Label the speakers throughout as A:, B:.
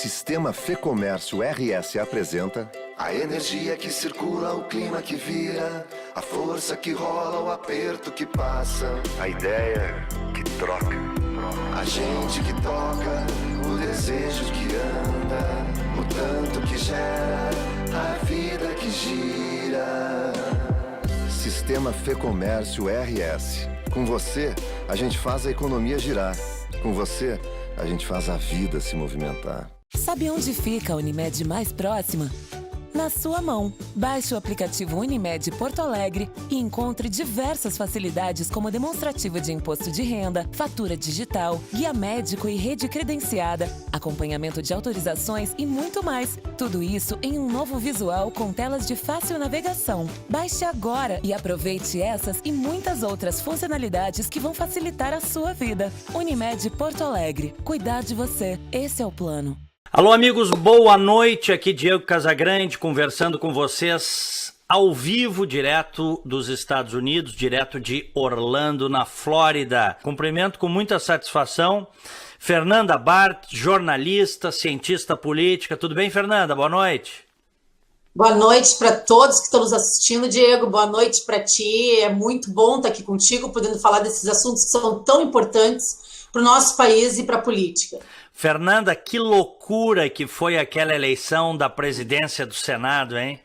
A: Sistema Fê Comércio RS apresenta a energia que circula, o clima que vira, a força que rola, o aperto que passa, a ideia que troca, a gente que toca, o desejo que anda, o tanto que gera, a vida que gira. Sistema Fê Comércio RS. Com você, a gente faz a economia girar. Com você, a gente faz a vida se movimentar.
B: Sabe onde fica a Unimed mais próxima? Na sua mão. Baixe o aplicativo Unimed Porto Alegre e encontre diversas facilidades como demonstrativo de imposto de renda, fatura digital, guia médico e rede credenciada, acompanhamento de autorizações e muito mais. Tudo isso em um novo visual com telas de fácil navegação. Baixe agora e aproveite essas e muitas outras funcionalidades que vão facilitar a sua vida. Unimed Porto Alegre. Cuidar de você. Esse é o plano.
C: Alô, amigos, boa noite. Aqui Diego Casagrande conversando com vocês ao vivo, direto dos Estados Unidos, direto de Orlando, na Flórida. Cumprimento com muita satisfação Fernanda Bart, jornalista, cientista política. Tudo bem, Fernanda? Boa noite.
D: Boa noite para todos que estão nos assistindo, Diego. Boa noite para ti. É muito bom estar aqui contigo, podendo falar desses assuntos que são tão importantes para o nosso país e para a política.
C: Fernanda, que loucura que foi aquela eleição da presidência do Senado, hein?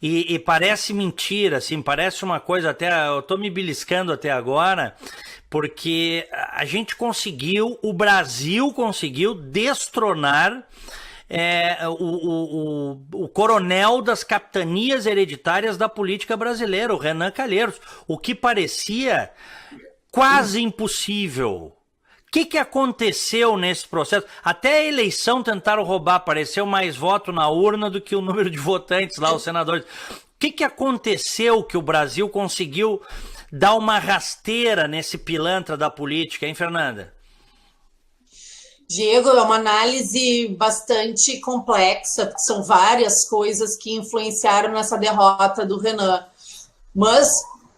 C: E parece mentira, assim, parece uma coisa até... Eu tô me beliscando até agora, porque a gente conseguiu, o Brasil conseguiu destronar o coronel das capitanias hereditárias da política brasileira, o Renan Calheiros, o que parecia quase impossível. O que aconteceu nesse processo? Até a eleição tentaram roubar, apareceu mais voto na urna do que o número de votantes lá, os senadores. O que aconteceu que o Brasil conseguiu dar uma rasteira nesse pilantra da política, hein, Fernanda?
D: Diego, é uma análise bastante complexa, são várias coisas que influenciaram nessa derrota do Renan, mas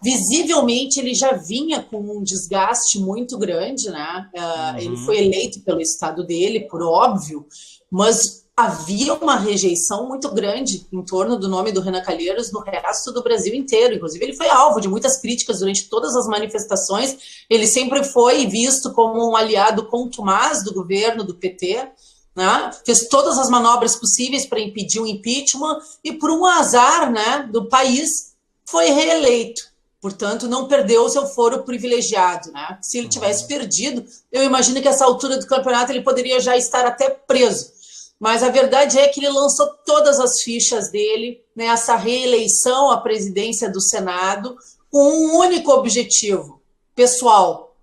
D: visivelmente ele já vinha com um desgaste muito grande, né? Ele foi eleito pelo estado dele, por óbvio, mas havia uma rejeição muito grande em torno do nome do Renan Calheiros no resto do Brasil inteiro. Inclusive, ele foi alvo de muitas críticas durante todas as manifestações. Ele sempre foi visto como um aliado contumaz do governo do PT, né? Fez todas as manobras possíveis para impedir o impeachment e, por um azar, né, do país, foi reeleito. Portanto, não perdeu o seu foro privilegiado, né? Se ele tivesse perdido, eu imagino que a essa altura do campeonato ele poderia já estar até preso. Mas a verdade é que ele lançou todas as fichas dele nessa reeleição à presidência do Senado com um único objetivo, pessoal,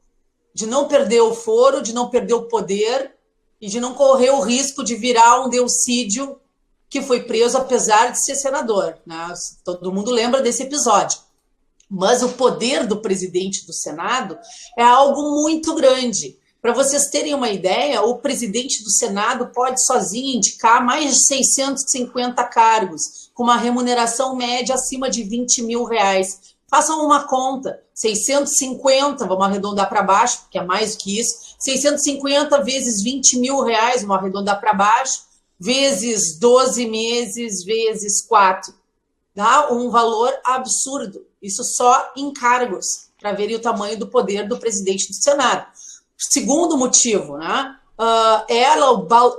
D: de não perder o foro, de não perder o poder e de não correr o risco de virar um Delcídio que foi preso apesar de ser senador, né? Todo mundo lembra desse episódio. Mas o poder do presidente do Senado é algo muito grande. Para vocês terem uma ideia, o presidente do Senado pode sozinho indicar mais de 650 cargos, com uma remuneração média acima de R$20 mil. Façam uma conta, 650, vamos arredondar para baixo, porque é mais do que isso, 650 vezes R$20 mil, vamos arredondar para baixo, vezes 12 meses, vezes 4. Dá um valor absurdo. Isso só em cargos, para verem o tamanho do poder do presidente do Senado. Segundo motivo, né?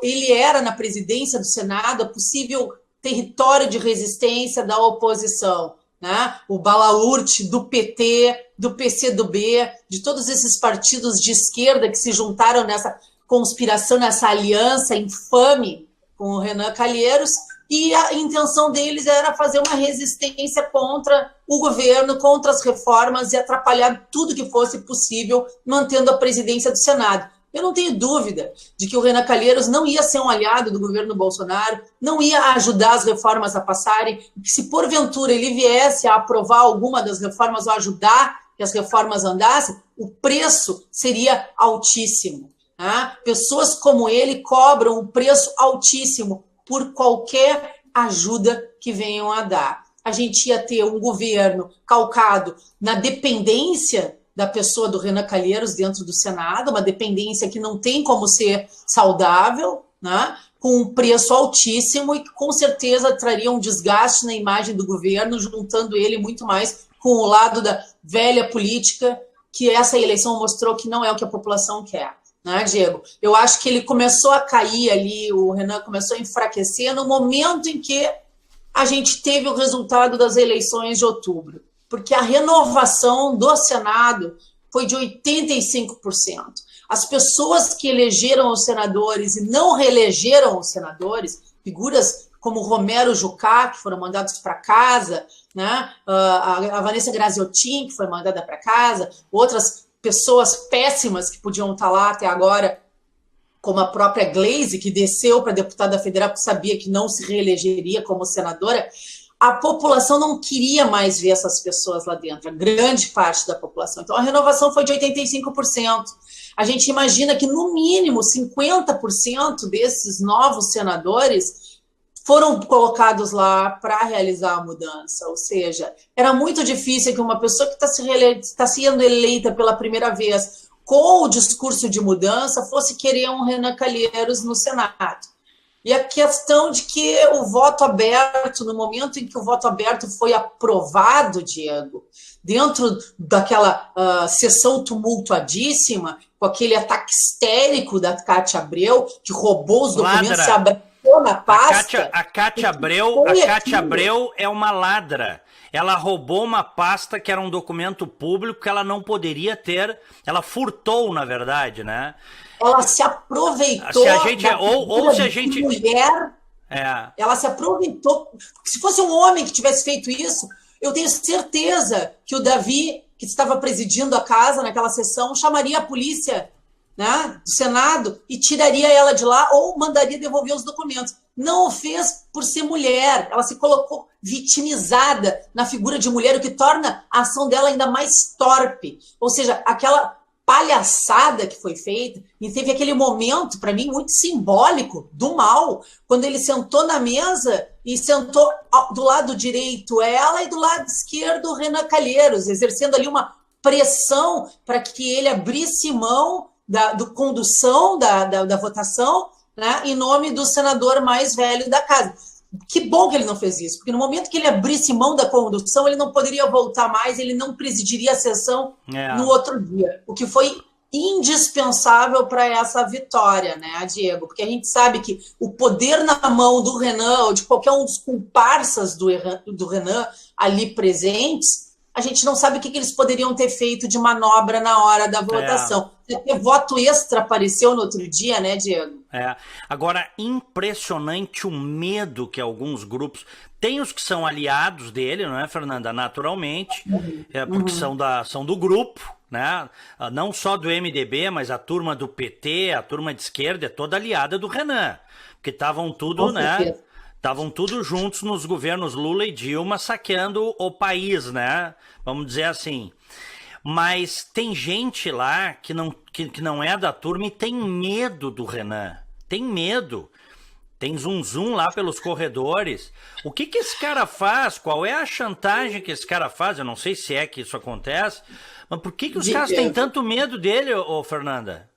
D: Ele era, na presidência do Senado, a possível território de resistência da oposição, né? O balaúrte do PT, do PCdoB, de todos esses partidos de esquerda que se juntaram nessa conspiração, nessa aliança infame com o Renan Calheiros, e a intenção deles era fazer uma resistência contra o governo, contra as reformas e atrapalhar tudo que fosse possível, mantendo a presidência do Senado. Eu não tenho dúvida de que o Renan Calheiros não ia ser um aliado do governo Bolsonaro, não ia ajudar as reformas a passarem, que se porventura ele viesse a aprovar alguma das reformas ou ajudar que as reformas andassem, o preço seria altíssimo. Né? Pessoas como ele cobram um preço altíssimo por qualquer ajuda que venham a dar. A gente ia ter um governo calcado na dependência da pessoa do Renan Calheiros dentro do Senado, uma dependência que não tem como ser saudável, né? com um preço altíssimo e que com certeza traria um desgaste na imagem do governo, juntando ele muito mais com o lado da velha política, que essa eleição mostrou que não é o que a população quer, né, Diego? Eu acho que ele começou a cair ali, o Renan começou a enfraquecer no momento em que a gente teve o resultado das eleições de outubro, porque a renovação do Senado foi de 85%. As pessoas que elegeram os senadores e não reelegeram os senadores, figuras como Romero Jucá, que foram mandados para casa, né? A Vanessa Graziotin, que foi mandada para casa, outras pessoas péssimas que podiam estar lá até agora, como a própria Gleisi, que desceu para deputada federal porque sabia que não se reelegeria como senadora. A população não queria mais ver essas pessoas lá dentro, a grande parte da população. Então, a renovação foi de 85%. A gente imagina que, no mínimo, 50% desses novos senadores foram colocados lá para realizar a mudança. Ou seja, era muito difícil que uma pessoa que está sendo eleita pela primeira vez com o discurso de mudança fosse querer um Renan Calheiros no Senado. E a questão de que o voto aberto, no momento em que o voto aberto foi aprovado, Diego, dentro daquela sessão tumultuadíssima, com aquele ataque histérico da Cátia Abreu, que roubou os documentos, se abriu na pasta.
C: A Cátia Abreu é uma ladra. Ela roubou uma pasta que era um documento público que ela não poderia ter. Ela furtou, na verdade, né?
D: Ela se aproveitou mulher. Ela se aproveitou. Se fosse um homem que tivesse feito isso, eu tenho certeza que o Davi, que estava presidindo a casa naquela sessão, chamaria a polícia, né, do Senado e tiraria ela de lá ou mandaria devolver os documentos. Não o fez por ser mulher. Ela se colocou vitimizada na figura de mulher, o que torna a ação dela ainda mais torpe. Ou seja, aquela palhaçada que foi feita, e teve aquele momento, para mim, muito simbólico do mal, quando ele sentou na mesa e sentou do lado direito ela e do lado esquerdo o Renan Calheiros, exercendo ali uma pressão para que ele abrisse mão da condução da votação, né, em nome do senador mais velho da casa. Que bom que ele não fez isso, porque no momento que ele abrisse mão da condução, ele não poderia voltar mais, ele não presidiria a sessão no outro dia, o que foi indispensável para essa vitória, né, Diego? Porque a gente sabe que o poder na mão do Renan, ou de qualquer um dos comparsas do Renan ali presentes, a gente não sabe o que eles poderiam ter feito de manobra na hora da votação. Porque voto extra apareceu no outro dia, né, Diego?
C: Agora, impressionante o medo que alguns grupos... Tem os que são aliados dele, não é, Fernanda? Naturalmente, porque são do grupo, né? Não só do MDB, mas a turma do PT, a turma de esquerda, é toda aliada do Renan. Porque estavam tudo, né? Estavam tudo juntos nos governos Lula e Dilma saqueando o país, né? Vamos dizer assim. Mas tem gente lá que não é da turma e tem medo do Renan. Tem medo. Tem zum lá pelos corredores. O que esse cara faz? Qual é a chantagem que esse cara faz? Eu não sei se é que isso acontece. Mas por que os caras têm tanto medo dele, Fernanda?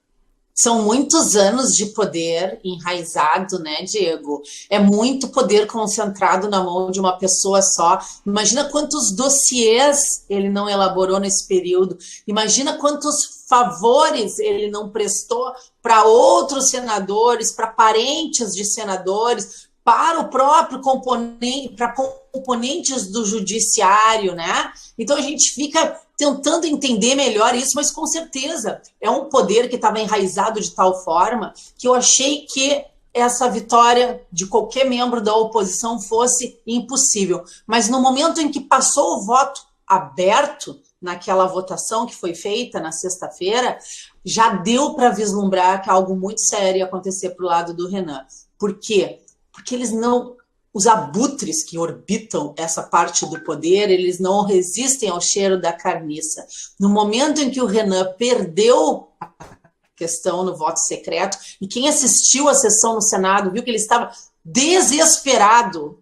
D: São muitos anos de poder enraizado, né, Diego? É muito poder concentrado na mão de uma pessoa só. Imagina quantos dossiês ele não elaborou nesse período. Imagina quantos favores ele não prestou para outros senadores, para parentes de senadores, para o próprio componente, para componentes do judiciário, né? Então a gente fica tentando entender melhor isso, mas com certeza é um poder que estava enraizado de tal forma que eu achei que essa vitória de qualquer membro da oposição fosse impossível. Mas no momento em que passou o voto aberto, naquela votação que foi feita na sexta-feira, já deu para vislumbrar que algo muito sério ia acontecer para o lado do Renan. Por quê? Porque eles não... Os abutres que orbitam essa parte do poder, eles não resistem ao cheiro da carniça. No momento em que o Renan perdeu a questão no voto secreto, e quem assistiu à sessão no Senado viu que ele estava desesperado.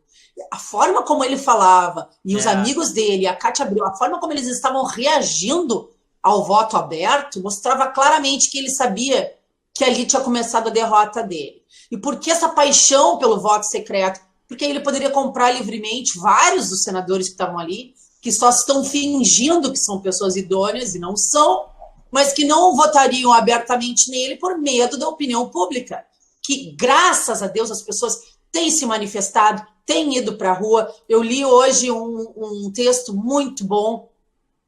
D: A forma como ele falava, e os amigos dele, a Cátia Abreu, a forma como eles estavam reagindo ao voto aberto, mostrava claramente que ele sabia que ali tinha começado a derrota dele. E por que essa paixão pelo voto secreto? Porque ele poderia comprar livremente vários dos senadores que estavam ali, que só estão fingindo que são pessoas idôneas e não são, mas que não votariam abertamente nele por medo da opinião pública. Que, graças a Deus, as pessoas têm se manifestado, têm ido para a rua. Eu li hoje um texto muito bom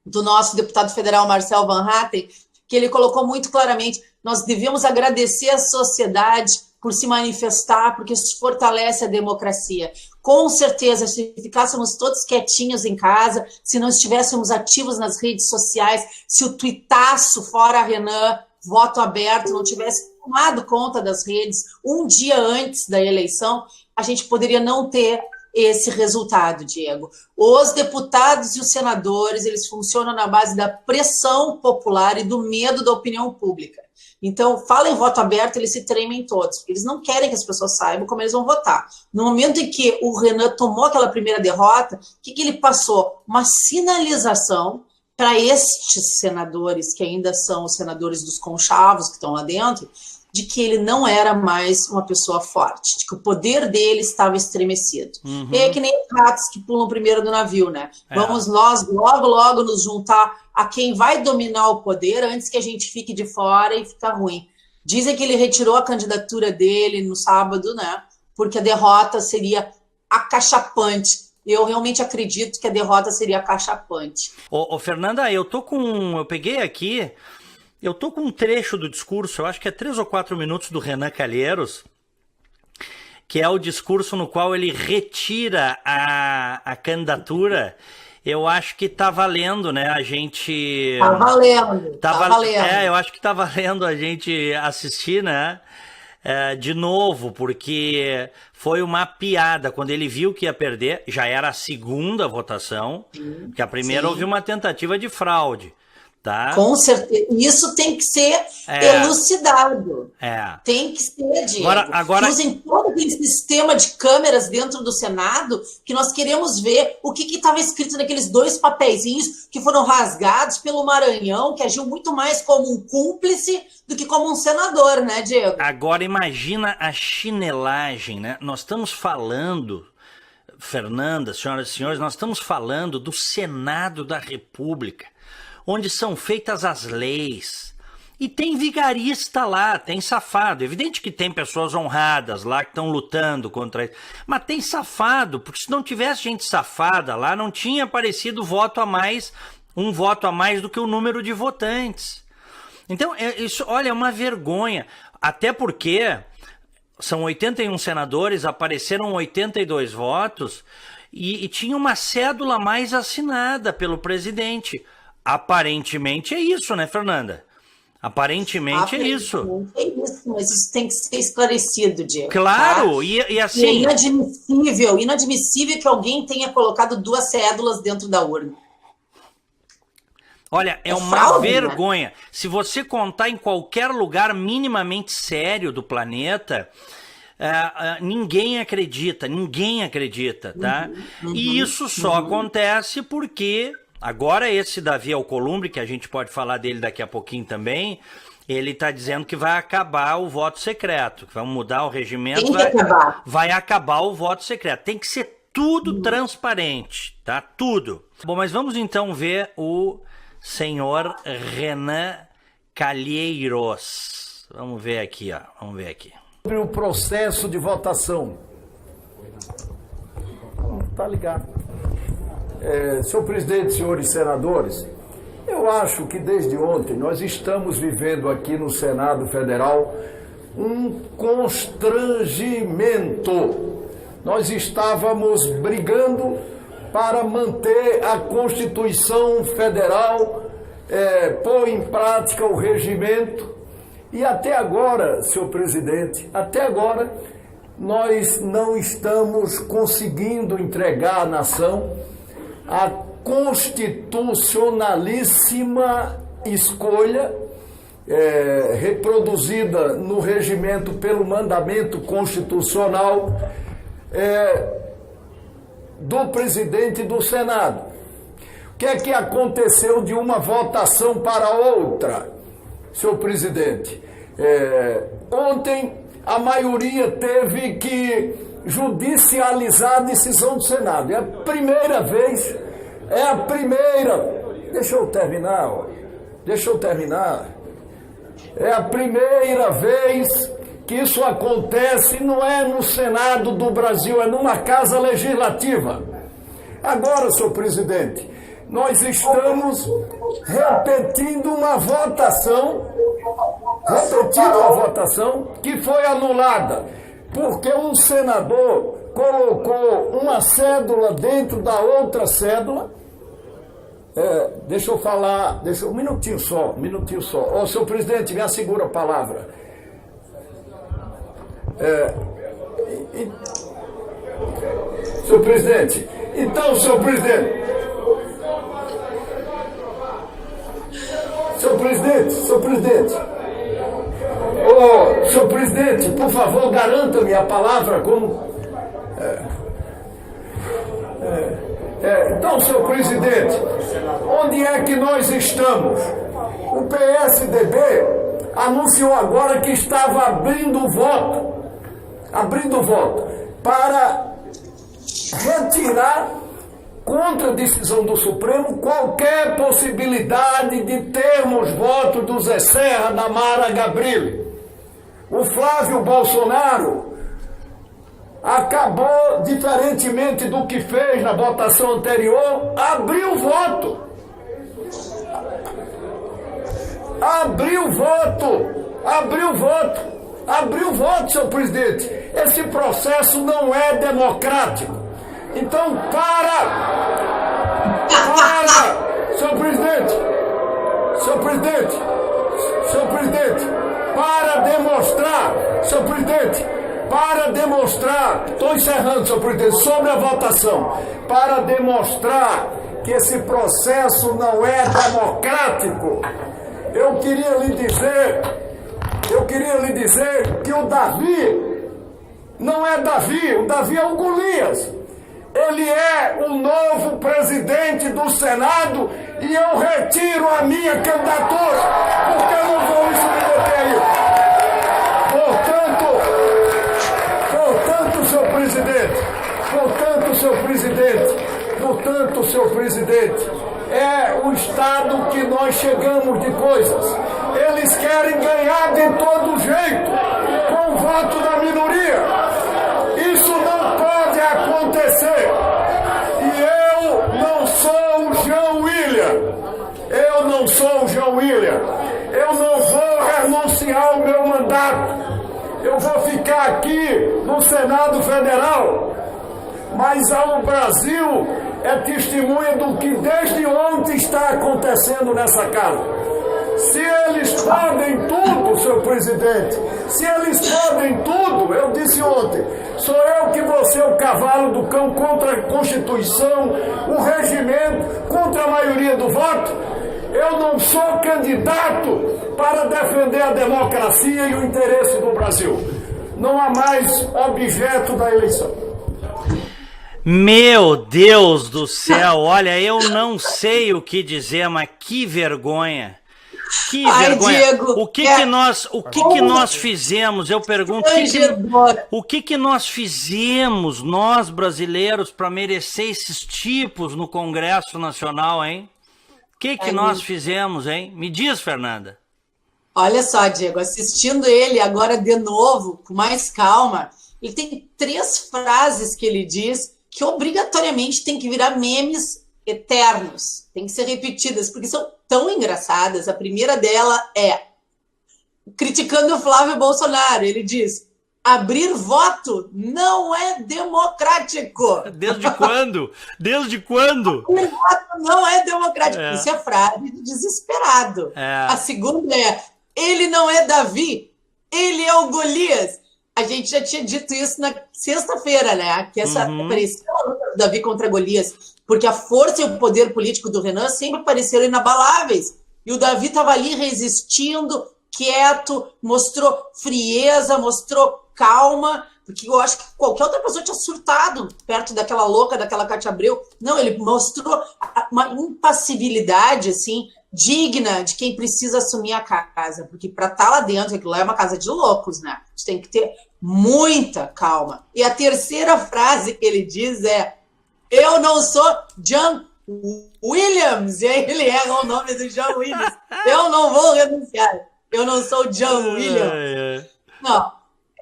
D: do nosso deputado federal Marcel Van Hatten, que ele colocou muito claramente: nós devemos agradecer à sociedade por se manifestar, porque isso fortalece a democracia. Com certeza, se ficássemos todos quietinhos em casa, se não estivéssemos ativos nas redes sociais, se o tuitaço fora Renan, voto aberto, não tivesse tomado conta das redes um dia antes da eleição, a gente poderia não ter esse resultado, Diego. Os deputados e os senadores, eles funcionam na base da pressão popular e do medo da opinião pública. Então, fala em voto aberto, eles se tremem todos, porque eles não querem que as pessoas saibam como eles vão votar. No momento em que o Renan tomou aquela primeira derrota, o que ele passou? Uma sinalização para estes senadores, que ainda são os senadores dos conchavos que estão lá dentro, de que ele não era mais uma pessoa forte, de que o poder dele estava estremecido. E é que nem os ratos que pulam primeiro do navio, né? Vamos nós logo nos juntar a quem vai dominar o poder antes que a gente fique de fora e fica ruim. Dizem que ele retirou a candidatura dele no sábado, né? Porque a derrota seria acachapante. Eu realmente acredito que a derrota seria acachapante.
C: Ô, Fernanda, eu peguei aqui, eu tô com um trecho do discurso, eu acho que é 3 ou 4 minutos do Renan Calheiros, que é o discurso no qual ele retira a candidatura. Eu acho que tá valendo, né, a gente...
D: Tá valendo, tá valendo.
C: Eu acho que tá valendo a gente assistir, né, de novo, porque foi uma piada. Quando ele viu que ia perder, já era a segunda votação, porque a primeira houve uma tentativa de fraude. Tá?
D: Com certeza. Isso tem que ser elucidado. Tem que ser, Diego.
C: Agora...
D: Usem todo aquele sistema de câmeras dentro do Senado, que nós queremos ver o que estava escrito naqueles 2 papeizinhos que foram rasgados pelo Maranhão, que agiu muito mais como um cúmplice do que como um senador, né, Diego?
C: Agora imagina a chinelagem, né? Nós estamos falando, Fernanda, senhoras e senhores, nós estamos falando do Senado da República, onde são feitas as leis. E tem vigarista lá, tem safado. Evidente que tem pessoas honradas lá que estão lutando contra isso. Mas tem safado, porque se não tivesse gente safada lá, não tinha aparecido voto a mais, um voto a mais do que o número de votantes. Então, isso, olha, é uma vergonha. Até porque são 81 senadores, apareceram 82 votos e tinha uma cédula mais assinada pelo presidente. Aparentemente é isso, né, Fernanda? Aparentemente é isso.
D: É isso, mas isso tem que ser esclarecido, Diego.
C: Claro,
D: tá?
C: e assim...
D: É inadmissível que alguém tenha colocado 2 cédulas dentro da urna.
C: Olha, é uma
D: fraude,
C: vergonha.
D: Né?
C: Se você contar em qualquer lugar minimamente sério do planeta... ninguém acredita, tá? E isso só acontece porque... Agora esse Davi Alcolumbre, que a gente pode falar dele daqui a pouquinho também, ele está dizendo que vai acabar o voto secreto, que vai mudar o regimento, vai acabar o voto secreto. Tem que ser tudo transparente, tá? Tudo. Bom, mas vamos então ver o senhor Renan Calheiros. Vamos ver aqui, ó. Vamos ver aqui.
E: Sobre o processo de votação. Tá ligado. Senhor presidente, senhores senadores, eu acho que desde ontem nós estamos vivendo aqui no Senado Federal um constrangimento. Nós estávamos brigando para manter a Constituição Federal, pôr em prática o regimento, e até agora, senhor presidente, até agora nós não estamos conseguindo entregar à nação a constitucionalíssima escolha reproduzida no regimento pelo mandamento constitucional do presidente do Senado. O que é que aconteceu de uma votação para outra, senhor presidente? Ontem a maioria teve que judicializar a decisão do Senado. É a primeira vez, deixa eu terminar. É a primeira vez que isso acontece, não é no Senado do Brasil, é numa casa legislativa. Agora, senhor presidente, nós estamos repetindo uma votação que foi anulada, porque um senador colocou uma cédula dentro da outra cédula. Deixa eu falar, um minutinho só. Ô, senhor presidente, me assegura a palavra. Senhor presidente, então, senhor presidente, senhor presidente, por favor, garanta-me a palavra como... Então, senhor presidente, onde é que nós estamos? O PSDB anunciou agora que estava abrindo voto para retirar, contra a decisão do Supremo, qualquer possibilidade de termos voto do Zé Serra, da Mara Gabrilli. O Flávio Bolsonaro acabou, diferentemente do que fez na votação anterior, abriu voto. Abriu voto, senhor presidente. Esse processo não é democrático. Então, senhor presidente, para demonstrar, estou encerrando, senhor presidente, sobre a votação, para demonstrar que esse processo não é democrático, eu queria lhe dizer que o Davi não é Davi, o Davi é o Golias. Ele é o novo presidente do Senado e eu retiro a minha candidatura, porque eu não vou me submeter a isso. Portanto, senhor presidente, é o estado que nós chegamos de coisas. Eles querem ganhar de todo jeito, com o voto da minoria. Isso não pode acontecer. E eu não sou o João William. Eu não vou renunciar ao meu mandato. Eu vou ficar aqui no Senado Federal. Mas o Brasil é testemunha do que desde ontem está acontecendo nessa casa. Se eles podem tudo, senhor presidente, eu disse ontem, sou eu que vou ser o cavalo do cão contra a Constituição, o regimento, contra a maioria do voto. Eu não sou candidato para defender a democracia e o interesse do Brasil. Não há mais objeto da eleição.
C: Meu Deus do céu, olha, eu não sei o que dizer, mas que vergonha. Que vergonha.
D: Diego,
C: o que nós fizemos? Eu pergunto, o que nós fizemos, nós brasileiros, para merecer esses tipos no Congresso Nacional, hein? O que nós fizemos, hein? Me diz, Fernanda.
D: Olha só, Diego, assistindo ele agora de novo, com mais calma, ele tem 3 frases que ele diz que obrigatoriamente tem que virar memes eternos, tem que ser repetidas, porque são tão engraçadas. A primeira dela é criticando o Flávio Bolsonaro. Ele diz: abrir voto não é democrático.
C: Desde quando?
D: Abrir voto não é democrático. Isso é frase de desesperado. A segunda é: ele não é Davi, ele é o Golias. A gente já tinha dito isso na sexta-feira, né? Que essa parecia a luta do Davi contra Golias, porque a força e o poder político do Renan sempre pareceram inabaláveis. E o Davi estava ali resistindo, quieto, mostrou frieza, mostrou calma, porque eu acho que qualquer outra pessoa tinha surtado perto daquela louca, daquela Cátia Abreu. Não, ele mostrou uma impassibilidade, assim, digna de quem precisa assumir a casa, porque para estar lá dentro, aquilo lá é uma casa de loucos, né? A gente tem que ter muita calma. E a terceira frase que ele diz é: eu não sou John Williams, e aí ele erra o nome do John Williams. Eu não vou renunciar, eu não sou John Williams. Não,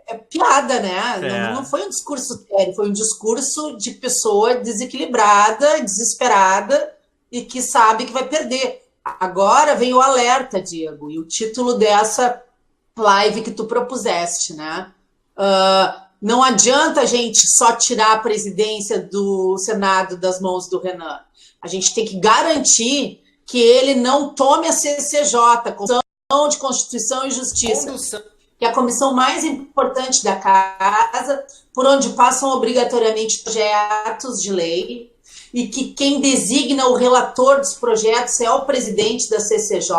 D: é piada, né? Não foi um discurso sério, foi um discurso de pessoa desequilibrada, desesperada e que sabe que vai perder. Agora vem o alerta, Diego, e o título dessa live que tu propuseste, né? Não adianta a gente só tirar a presidência do Senado das mãos do Renan. A gente tem que garantir que ele não tome a CCJ, Comissão de Constituição e Justiça, que é a comissão mais importante da casa, por onde passam obrigatoriamente projetos de lei, e que quem designa o relator dos projetos é o presidente da CCJ,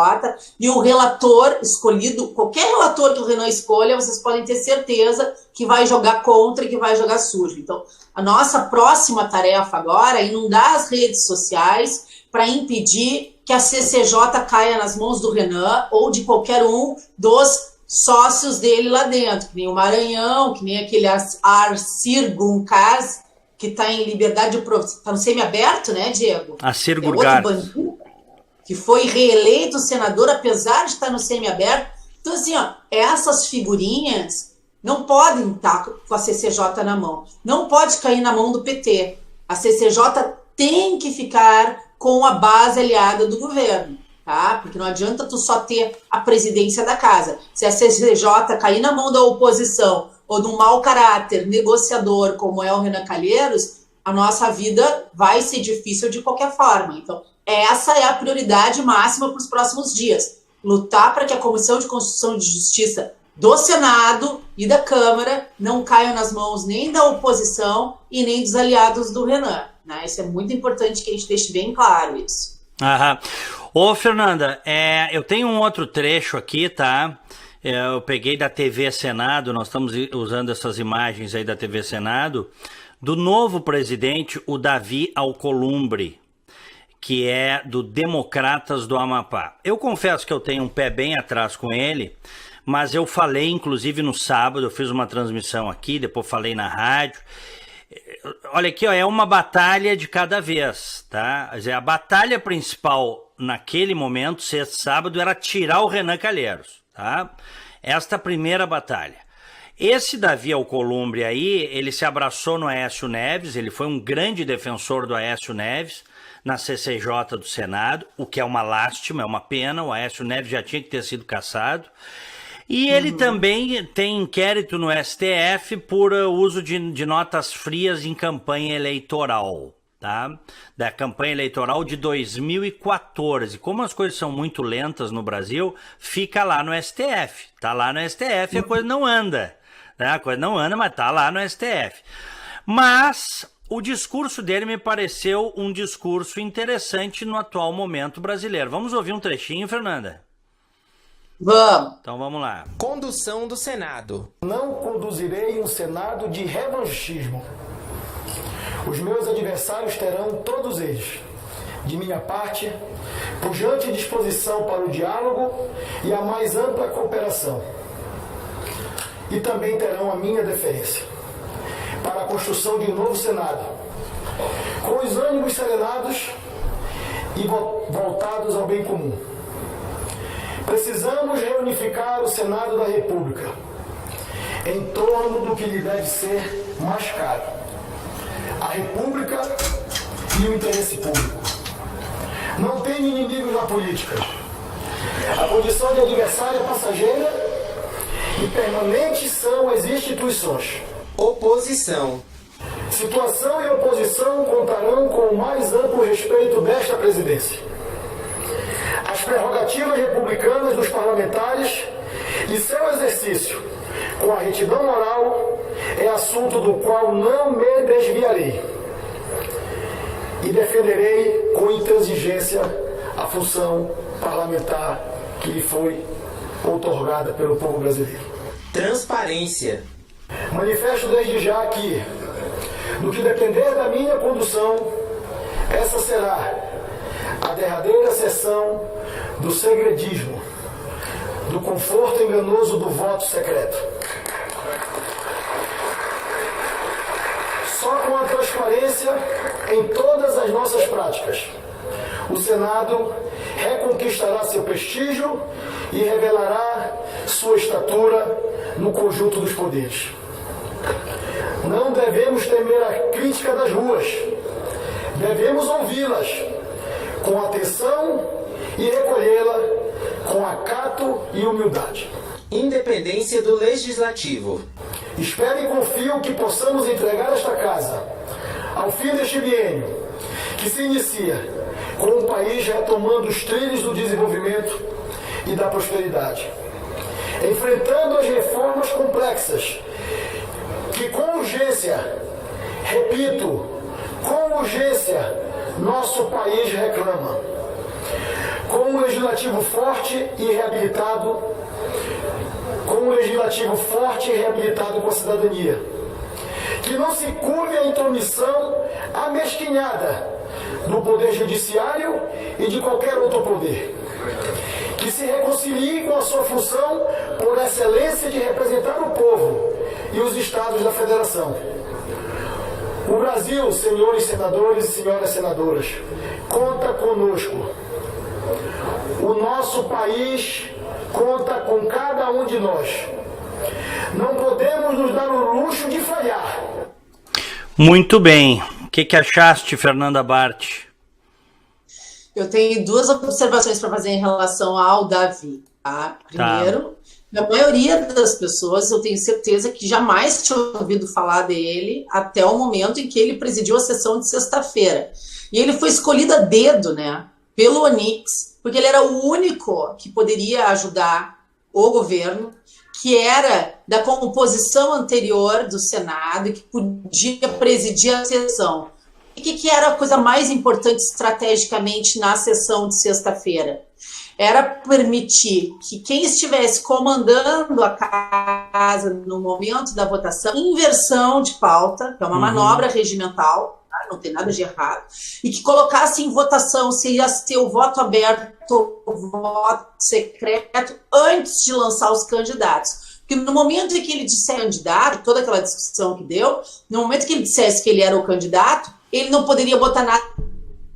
D: e o relator escolhido, qualquer relator que o Renan escolha, vocês podem ter certeza que vai jogar contra e que vai jogar sujo. Então, a nossa próxima tarefa agora é inundar as redes sociais para impedir que a CCJ caia nas mãos do Renan ou de qualquer um dos sócios dele lá dentro, que nem o Maranhão, que nem aquele Arcir Gunkaz, que está em liberdade, está no semiaberto, né, Diego?
C: Arcir Gurgar,
D: que foi reeleito senador, apesar de estar no semiaberto. Então, assim, ó, essas figurinhas não podem estar com a CCJ na mão. Não pode cair na mão do PT. A CCJ tem que ficar com a base aliada do governo, tá? Porque não adianta tu só ter a presidência da casa. Se a CCJ cair na mão da oposição ou de um mau caráter negociador como é o Renan Calheiros, a nossa vida vai ser difícil de qualquer forma. Então, essa é a prioridade máxima para os próximos dias. Lutar para que a Comissão de Constituição e de Justiça do Senado e da Câmara não caiam nas mãos nem da oposição e nem dos aliados do Renan, né? Isso é muito importante que a gente deixe bem claro isso.
C: Aham. Ô, Fernanda, eu tenho um outro trecho aqui, tá? Eu peguei da TV Senado, nós estamos usando essas imagens aí da TV Senado, do novo presidente, o Davi Alcolumbre, que é do Democratas do Amapá. Eu confesso que eu tenho um pé bem atrás com ele, mas eu falei, inclusive no sábado, eu fiz uma transmissão aqui, depois falei na rádio. Olha aqui, ó, é uma batalha de cada vez, tá? Quer dizer, a batalha principal naquele momento, sexta e sábado, era tirar o Renan Calheiros, tá? Esta primeira batalha. Esse Davi Alcolumbre aí, ele se abraçou no Aécio Neves, ele foi um grande defensor do Aécio Neves na CCJ do Senado, o que é uma lástima, é uma pena, o Aécio Neves já tinha que ter sido cassado. E ele também tem inquérito no STF por uso de notas frias em campanha eleitoral, tá? Da campanha eleitoral de 2014. Como as coisas são muito lentas no Brasil, fica lá no STF. Tá lá no STF, a coisa não anda. Né? A coisa não anda, mas tá lá no STF. Mas o discurso dele me pareceu um discurso interessante no atual momento brasileiro. Vamos ouvir um trechinho, Fernanda?
D: Vamos.
C: Então vamos lá.
F: Condução do Senado.
E: Não conduzirei um Senado de revanchismo. Os meus adversários terão, todos eles, de minha parte, pujante disposição para o diálogo e a mais ampla cooperação. E também terão a minha deferência para a construção de um novo Senado, com os ânimos serenados e voltados ao bem comum. Precisamos reunificar o Senado da República em torno do que lhe deve ser mais caro: a República e o interesse público. Não tem inimigos na política. A condição de adversária passageira e permanente são as instituições.
F: Oposição.
E: Situação e oposição contarão com o mais amplo respeito desta presidência. As prerrogativas republicanas dos parlamentares e seu exercício com a retidão moral é assunto do qual não me desviarei e defenderei com intransigência a função parlamentar que lhe foi outorgada pelo povo brasileiro.
F: Transparência.
E: Manifesto desde já que, no que depender da minha condução, essa será a a derradeira sessão do segredismo, do conforto enganoso do voto secreto. Só com a transparência em todas as nossas práticas, o Senado reconquistará seu prestígio e revelará sua estatura no conjunto dos poderes. Não devemos temer a crítica das ruas, devemos ouvi-las com atenção e recolhê-la com acato e humildade.
F: Independência do Legislativo.
E: Espero e confio que possamos entregar esta casa, ao fim deste biênio, que se inicia com o país retomando os trilhos do desenvolvimento e da prosperidade, enfrentando as reformas complexas que com urgência, repito, com urgência, nosso país reclama, com um legislativo forte e reabilitado, com a cidadania, que não se curve à intromissão amesquinhada do Poder Judiciário e de qualquer outro poder, que se reconcilie com a sua função por excelência de representar o povo e os estados da Federação. O Brasil, senhores senadores e senhoras senadoras, conta conosco. O nosso país conta com cada um de nós. Não podemos nos dar o luxo de falhar.
C: Muito bem. O que achaste, Fernanda Bart?
D: Eu tenho duas observações para fazer em relação ao Davi. Tá? Primeiro, a maioria das pessoas, eu tenho certeza que jamais tinha ouvido falar dele até o momento em que ele presidiu a sessão de sexta-feira. E ele foi escolhido a dedo, né, pelo Onix, porque ele era o único que poderia ajudar o governo, que era da composição anterior do Senado e que podia presidir a sessão. E o que era a coisa mais importante estrategicamente na sessão de sexta-feira? Era permitir que quem estivesse comandando a casa no momento da votação, inversão de pauta, que é uma manobra regimental, tá? Não tem nada de errado, e que colocasse em votação se ia ser o voto aberto ou o voto secreto antes de lançar os candidatos. Porque no momento em que ele dissesse candidato, toda aquela discussão que deu, no momento que ele dissesse que ele era o candidato, ele não poderia botar nada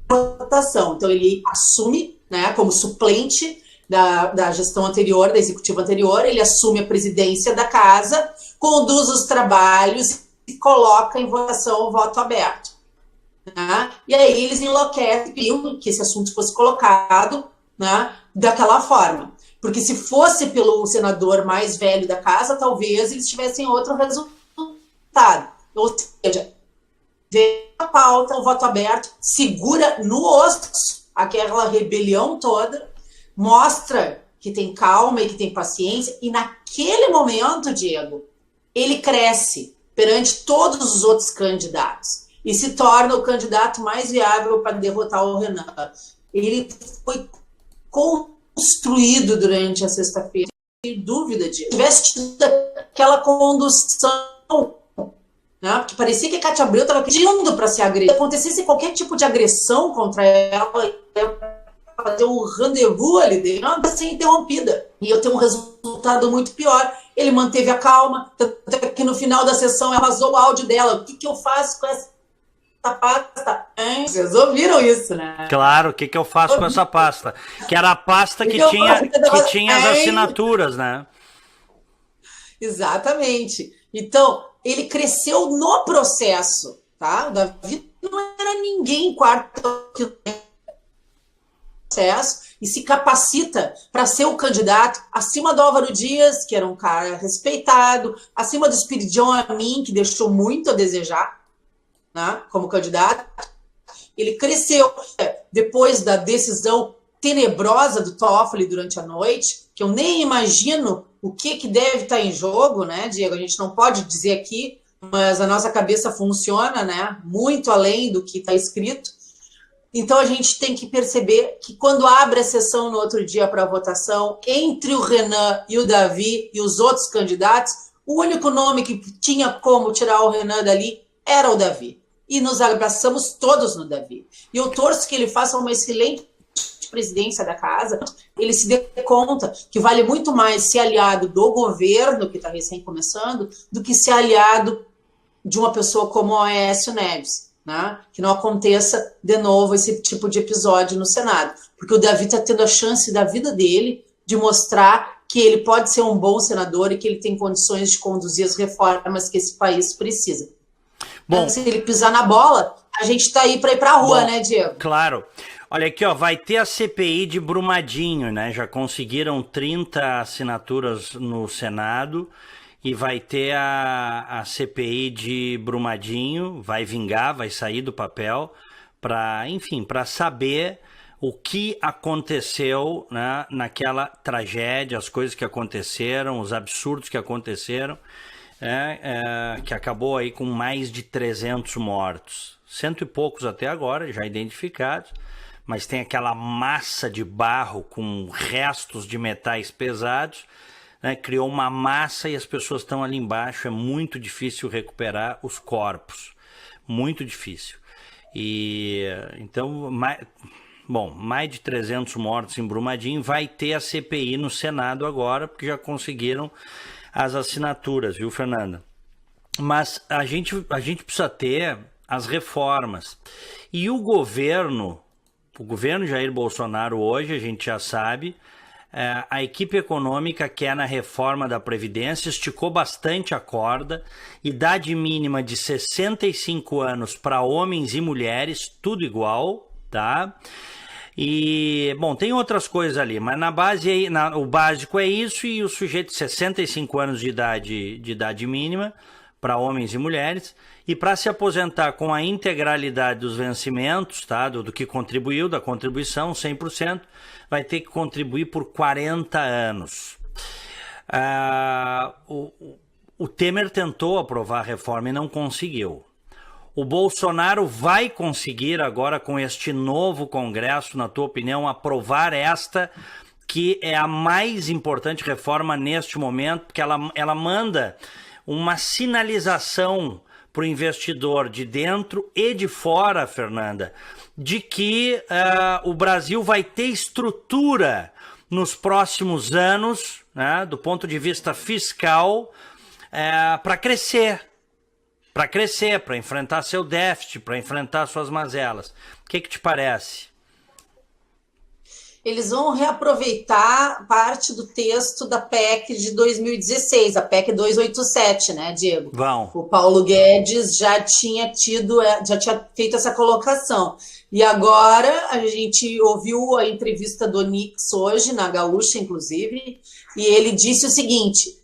D: na votação. Então ele assume, né, como suplente da gestão anterior, da executiva anterior, ele assume a presidência da casa, conduz os trabalhos e coloca em votação o voto aberto. Né? E aí eles enlouquecem que esse assunto fosse colocado, né, daquela forma. Porque se fosse pelo senador mais velho da casa, talvez eles tivessem outro resultado. Ou seja, vê a pauta, o voto aberto, segura no osso aquela rebelião toda, mostra que tem calma e que tem paciência, e naquele momento, Diego, ele cresce perante todos os outros candidatos e se torna o candidato mais viável para derrotar o Renan. Ele foi construído durante a sexta-feira, sem dúvida disso. Se tivesse tido aquela condução, né, porque parecia que a Cátia Abreu estava pedindo para ser agredida. Se acontecesse qualquer tipo de agressão contra ela, fazer um rendezvous ali dentro, ela ia ser interrompida. E eu tenho um resultado muito pior. Ele manteve a calma, até que no final da sessão ela vazou o áudio dela. O que eu faço com essa pasta? Hein? Vocês ouviram isso, né?
C: Claro, o que eu faço com essa pasta? Que era a pasta que tinha as assinaturas, né?
D: Exatamente. Então, ele cresceu no processo, tá? O Davi não era ninguém quarto processo e se capacita para ser o candidato acima do Álvaro Dias, que era um cara respeitado, acima do Espiridion Amin, que deixou muito a desejar, né, como candidato. Ele cresceu depois da decisão tenebrosa do Toffoli durante a noite, que eu nem imagino o que deve estar em jogo, né, Diego? A gente não pode dizer aqui, mas a nossa cabeça funciona, né, muito além do que está escrito. Então a gente tem que perceber que quando abre a sessão no outro dia para a votação, entre o Renan e o Davi e os outros candidatos, o único nome que tinha como tirar o Renan dali era o Davi. E nos abraçamos todos no Davi. E eu torço que ele faça uma excelente presidência da casa, ele se dê conta que vale muito mais ser aliado do governo, que está recém começando, do que ser aliado de uma pessoa como o Aécio Neves, né? Que não aconteça de novo esse tipo de episódio no Senado, porque o Davi está tendo a chance da vida dele de mostrar que ele pode ser um bom senador e que ele tem condições de conduzir as reformas que esse país precisa.
C: Bom,
D: então, se ele pisar na bola, a gente está aí para ir para a rua, né, Diego?
C: Claro. Olha aqui, ó, vai ter a CPI de Brumadinho, né? Já conseguiram 30 assinaturas no Senado. E vai ter a CPI de Brumadinho, vai vingar, vai sair do papel, para saber o que aconteceu, né, naquela tragédia, as coisas que aconteceram, os absurdos que aconteceram, que acabou aí com mais de 300 mortos. 100 e poucos até agora, já identificados, mas tem aquela massa de barro com restos de metais pesados, né, criou uma massa e as pessoas estão ali embaixo, é muito difícil recuperar os corpos, muito difícil. E então, mais de 300 mortos em Brumadinho, vai ter a CPI no Senado agora, porque já conseguiram as assinaturas, viu, Fernanda? Mas a gente precisa ter as reformas. E o governo Jair Bolsonaro hoje, a gente já sabe, a equipe econômica quer na reforma da Previdência, esticou bastante a corda, idade mínima de 65 anos para homens e mulheres, tudo igual, tá? E, bom, tem outras coisas ali, mas na base, o básico é isso, e o sujeito de 65 anos de idade mínima para homens e mulheres, e para se aposentar com a integralidade dos vencimentos, tá, do que contribuiu, da contribuição, 100%, vai ter que contribuir por 40 anos. O Temer tentou aprovar a reforma e não conseguiu. O Bolsonaro vai conseguir agora, com este novo Congresso, na tua opinião, aprovar esta, que é a mais importante reforma neste momento, porque ela manda uma sinalização para o investidor de dentro e de fora, Fernanda, de que o Brasil vai ter estrutura nos próximos anos, né, do ponto de vista fiscal, para crescer, para enfrentar seu déficit, para enfrentar suas mazelas. O que te parece?
D: Eles vão reaproveitar parte do texto da PEC de 2016, a PEC 287, né, Diego?
C: Vão.
D: O Paulo Guedes já tinha feito essa colocação. E agora a gente ouviu a entrevista do Onix hoje, na Gaúcha, inclusive, e ele disse o seguinte,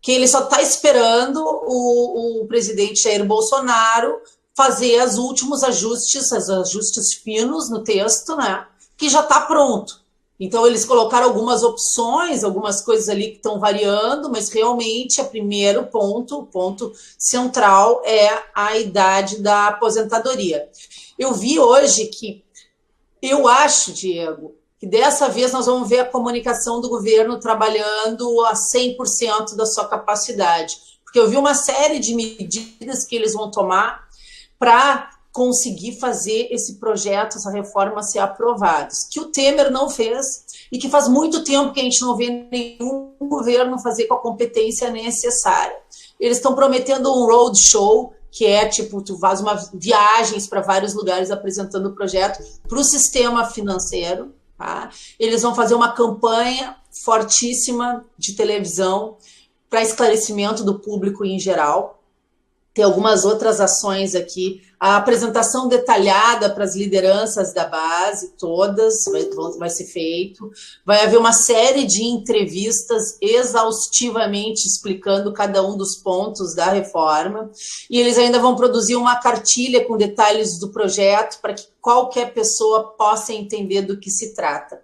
D: que ele só está esperando o presidente Jair Bolsonaro fazer os últimos ajustes finos no texto, né, que já está pronto. Então, eles colocaram algumas opções, algumas coisas ali que estão variando, mas realmente o ponto central é a idade da aposentadoria. Eu vi hoje que, eu acho, Diego, que dessa vez nós vamos ver a comunicação do governo trabalhando a 100% da sua capacidade, porque eu vi uma série de medidas que eles vão tomar para conseguir fazer esse projeto, essa reforma ser aprovada, que o Temer não fez e que faz muito tempo que a gente não vê nenhum governo fazer com a competência necessária. Eles estão prometendo um roadshow, que é tipo, tu faz viagens para vários lugares apresentando o projeto para o sistema financeiro, tá? Eles vão fazer uma campanha fortíssima de televisão para esclarecimento do público em geral. Tem algumas outras ações aqui, a apresentação detalhada para as lideranças da base, todas, vai ser feito. Vai haver uma série de entrevistas exaustivamente explicando cada um dos pontos da reforma. E eles ainda vão produzir uma cartilha com detalhes do projeto para que qualquer pessoa possa entender do que se trata.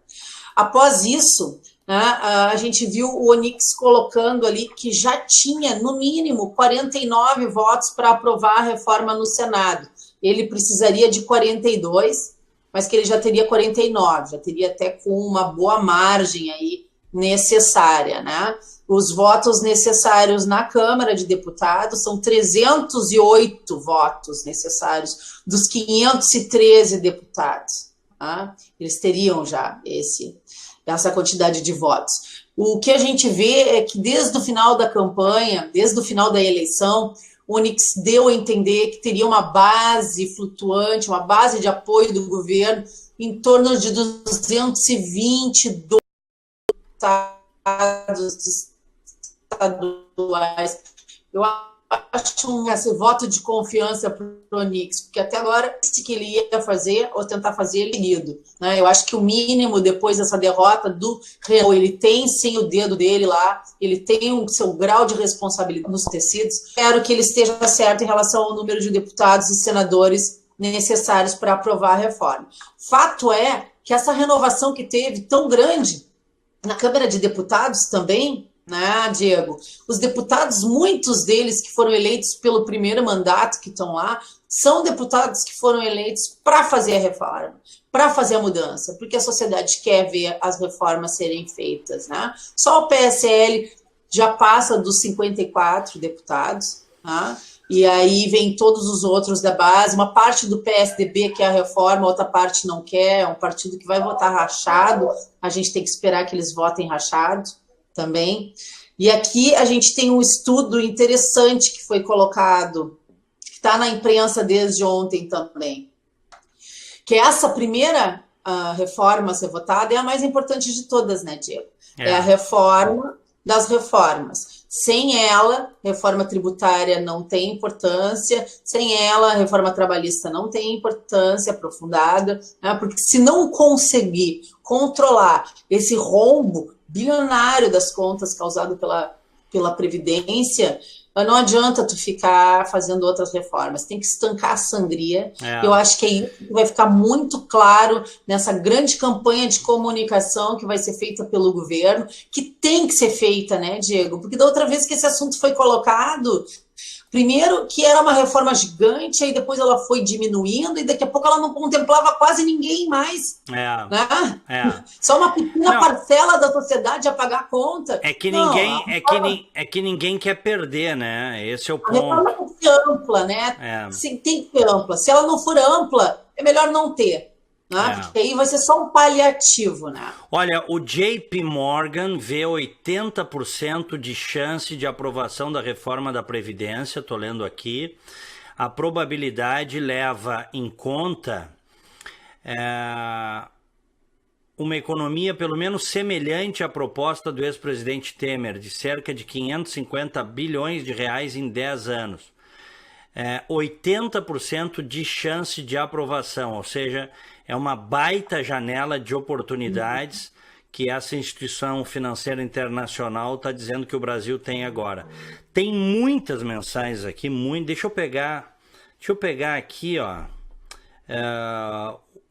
D: Após isso, a gente viu o Onix colocando ali que já tinha, no mínimo, 49 votos para aprovar a reforma no Senado. Ele precisaria de 42, mas que ele já teria 49, já teria até com uma boa margem aí necessária, né? Os votos necessários na Câmara de Deputados são 308 votos necessários dos 513 deputados. Tá? Eles teriam já essa quantidade de votos. O que a gente vê é que desde o final da campanha, desde o final da eleição, o Onyx deu a entender que teria uma base flutuante, uma base de apoio do governo em torno de 220 deputados estaduais. Eu acho esse voto de confiança para o Onyx, porque até agora, o que ele ia fazer, ou tentar fazer, ele ido. Né? Eu acho que o mínimo, depois dessa derrota do Renan, ele tem sim o dedo dele lá, ele tem o seu grau de responsabilidade nos tecidos. Espero que ele esteja certo em relação ao número de deputados e senadores necessários para aprovar a reforma. Fato é que essa renovação que teve tão grande na Câmara de Deputados também, né, Diego? Os deputados, muitos deles que foram eleitos pelo primeiro mandato, que estão lá, são deputados que foram eleitos para fazer a reforma, para fazer a mudança, porque a sociedade quer ver as reformas serem feitas. Né? Só o PSL já passa dos 54 deputados, né? E aí vem todos os outros da base, uma parte do PSDB quer a reforma, outra parte não quer, é um partido que vai votar rachado, a gente tem que esperar que eles votem rachado também. E aqui a gente tem um estudo interessante que foi colocado, que está na imprensa desde ontem também, que essa primeira reforma a ser votada é a mais importante de todas, né, Diego? É a reforma das reformas. Sem ela, reforma tributária não tem importância, sem ela, reforma trabalhista não tem importância aprofundada, né? Porque se não conseguir controlar esse rombo bilionário das contas causado pela Previdência, não adianta tu ficar fazendo outras reformas, tem que estancar a sangria. Eu acho que é isso que vai ficar muito claro nessa grande campanha de comunicação que vai ser feita pelo governo, que tem que ser feita, né, Diego? Porque da outra vez que esse assunto foi colocado, primeiro que era uma reforma gigante, aí depois ela foi diminuindo e daqui a pouco ela não contemplava quase ninguém mais. Né? Só uma pequena parcela da sociedade a pagar a conta.
C: É que ninguém quer perder, né? Esse é o ponto.
D: A reforma tem que ser ampla, né? Sim, tem que ser ampla. Se ela não for ampla, é melhor não ter. Né? Porque aí vai ser só um paliativo, né?
C: Olha, o JP Morgan vê 80% de chance de aprovação da reforma da Previdência, estou lendo aqui. A probabilidade leva em conta uma economia pelo menos semelhante à proposta do ex-presidente Temer, de cerca de 550 bilhões de reais em 10 anos. 80% de chance de aprovação, ou seja, é uma baita janela de oportunidades que essa instituição financeira internacional está dizendo que o Brasil tem agora. Tem muitas mensagens aqui, deixa eu pegar aqui, ó.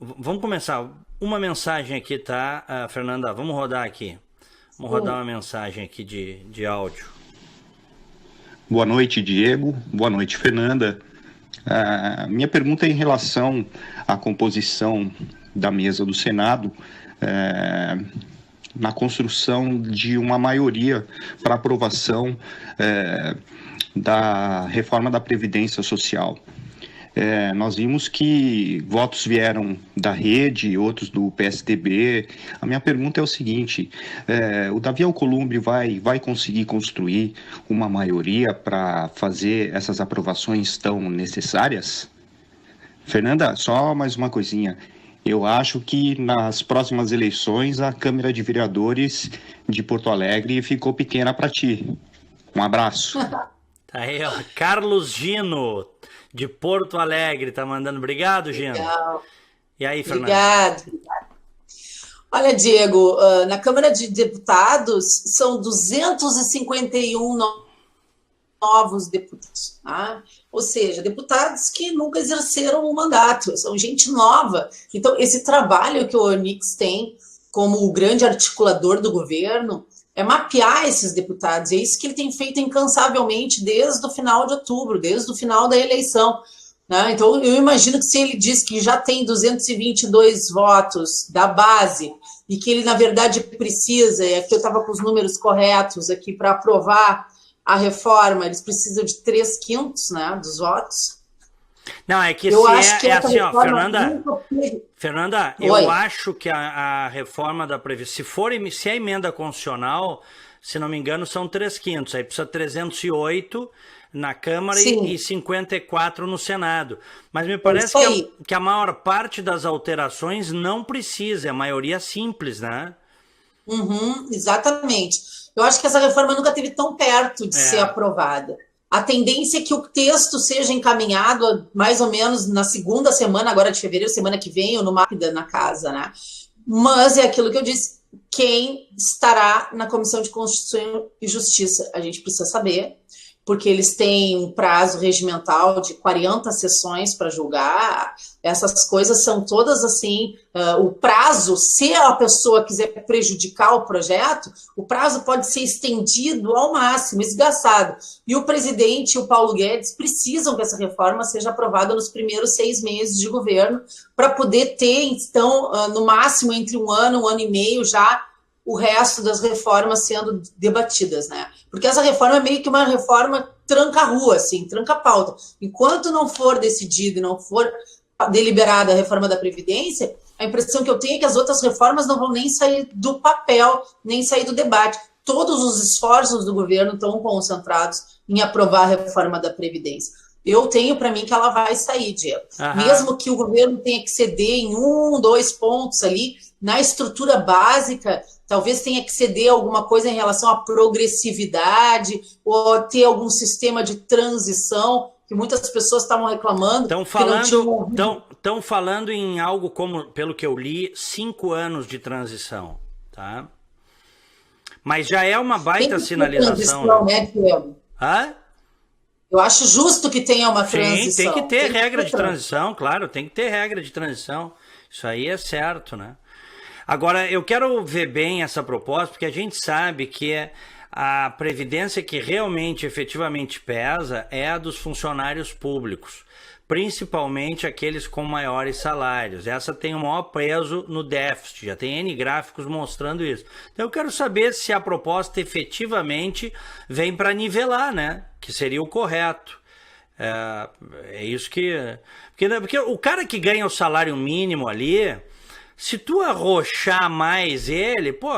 C: Vamos começar. Uma mensagem aqui, tá, Fernanda? Vamos rodar aqui. Vamos rodar uma mensagem aqui de áudio.
G: Boa noite, Diego. Boa noite, Fernanda. Minha pergunta é em relação à composição da mesa do Senado, na construção de uma maioria para aprovação da reforma da Previdência Social. Nós vimos que votos vieram da Rede, outros do PSDB. A minha pergunta é o seguinte, o Davi Alcolumbre vai conseguir construir uma maioria para fazer essas aprovações tão necessárias? Fernanda, só mais uma coisinha. Eu acho que nas próximas eleições a Câmara de Vereadores de Porto Alegre ficou pequena para ti. Um abraço.
C: Tá aí, ó, Carlos Gino, de Porto Alegre, tá mandando. Obrigado, Gino.
D: Legal.
C: E aí, Fernanda?
D: Obrigado. Olha, Diego, na Câmara de Deputados são 251 novos deputados, tá? Ou seja, deputados que nunca exerceram o mandato, são gente nova. Então, esse trabalho que o Onyx tem como o grande articulador do governo é mapear esses deputados, é isso que ele tem feito incansavelmente desde o final de outubro, desde o final da eleição. Né? Então, eu imagino que se ele diz que já tem 222 votos da base e que ele, na verdade, precisa, e aqui eu estava com os números corretos aqui para aprovar a reforma, eles precisam de 3/5, né, dos votos.
C: Não, é que
D: Eu
C: se
D: acho que
C: é
D: essa
C: assim, ó,
D: reforma
C: Fernanda,
D: Oi.
C: eu acho que a reforma da Previdência, se é emenda constitucional, se não me engano, são 3/5, aí precisa 308 na Câmara
D: Sim.
C: e 54 no Senado. Mas me
D: isso
C: parece
D: aí.
C: que a maior parte das alterações não precisa, é a maioria simples, né?
D: Uhum, exatamente. Eu acho que essa reforma nunca esteve tão perto de ser aprovada. A tendência é que o texto seja encaminhado mais ou menos na segunda semana, agora de fevereiro, semana que vem, ou no máquina na casa, né? Mas é aquilo que eu disse, quem estará na Comissão de Constituição e Justiça? A gente precisa saber, porque eles têm um prazo regimental de 40 sessões para julgar. Essas coisas são todas assim, o prazo, se a pessoa quiser prejudicar o projeto, o prazo pode ser estendido ao máximo, esgaçado. E o presidente e o Paulo Guedes precisam que essa reforma seja aprovada nos primeiros 6 meses de governo, para poder ter, então, no máximo entre 1 ano, 1 ano e meio já, o resto das reformas sendo debatidas, né? Porque essa reforma é meio que uma reforma tranca-rua, assim, tranca-pauta. Enquanto não for decidido e não for deliberada a reforma da Previdência, a impressão que eu tenho é que as outras reformas não vão nem sair do papel, nem sair do debate. Todos os esforços do governo estão concentrados em aprovar a reforma da Previdência. Eu tenho para mim que ela vai sair, Diego. Mesmo que o governo tenha que ceder em 1, 2 pontos ali, na estrutura básica, talvez tenha que ceder alguma coisa em relação à progressividade, ou ter algum sistema de transição, que muitas pessoas estavam reclamando.
C: Estão falando em algo como, pelo que eu li, 5 anos de transição, tá? Mas já é uma baita sinalização.
D: Né, Diego?
C: Hã?
D: Eu acho justo que tenha uma transição.
C: Sim, tem que ter regra de transição, claro, tem que ter regra de transição. Isso aí é certo, né? Agora, eu quero ver bem essa proposta, porque a gente sabe que a previdência que realmente, efetivamente pesa é a dos funcionários públicos, principalmente aqueles com maiores salários. Essa tem o maior peso no déficit, já tem N gráficos mostrando isso. Então eu quero saber se a proposta efetivamente vem para nivelar, né? Que seria o correto. É isso que... Porque o cara que ganha o salário mínimo ali, se tu arrochar mais ele, pô...